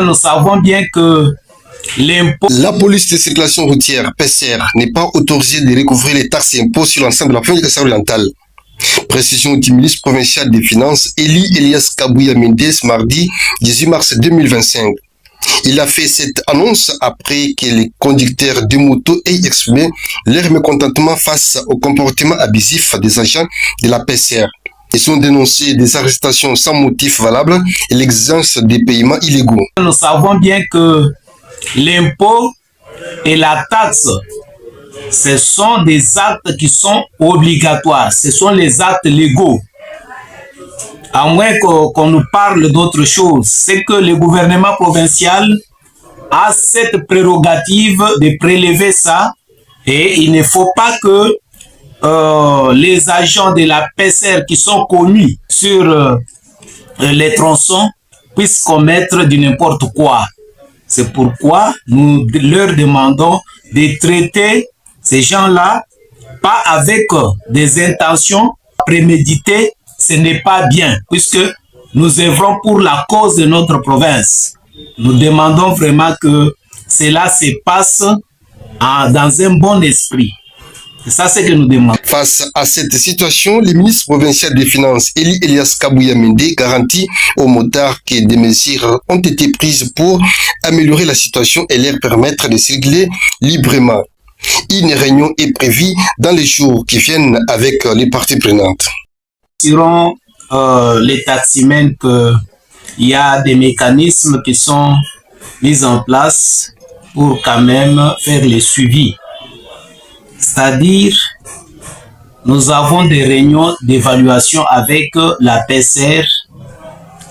Nous savons bien que la police de circulation routière, PCR, n'est pas autorisée de recouvrir les taxes et impôts sur l'ensemble de la province orientale. Précision du ministre provincial des Finances, Elias Kabouya Mendes, mardi 18 mars 2025. Il a fait cette annonce après que les conducteurs de motos aient exprimé leur mécontentement face au comportement abusif des agents de la PCR. Ils ont dénoncé des arrestations sans motif valable et l'exigence des paiements illégaux. Nous savons bien que l'impôt et la taxe, ce sont des actes qui sont obligatoires, ce sont les actes légaux. À moins qu'on nous parle d'autre chose, c'est que le gouvernement provincial a cette prérogative de prélever ça et il ne faut pas que les agents de la PCR qui sont connus sur les tronçons puissent commettre du n'importe quoi. C'est pourquoi nous leur demandons de traiter ces gens-là pas avec des intentions préméditées. Ce n'est pas bien, puisque nous œuvrons pour la cause de notre province. Nous demandons vraiment que cela se passe dans un bon esprit. C'est ça ce que nous demandons. Face à cette situation, le ministre provincial des Finances, Elias Kabouya Mende, garantit aux motards que des mesures ont été prises pour améliorer la situation et leur permettre de circuler librement. Une réunion est prévue dans les jours qui viennent avec les parties prenantes. Sur les taximens qu'il y a des mécanismes qui sont mis en place pour quand même faire le suivi. C'est-à-dire, nous avons des réunions d'évaluation avec la PCR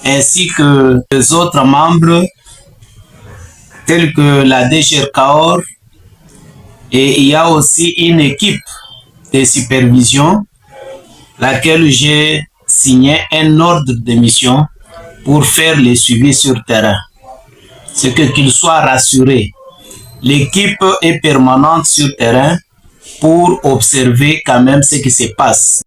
ainsi que les autres membres tels que la DGRCAOR, et il y a aussi une équipe de supervision laquelle j'ai signé un ordre de mission pour faire le suivi sur terrain. C'est qu'ils soient rassurés. L'équipe est permanente sur terrain pour observer quand même ce qui se passe.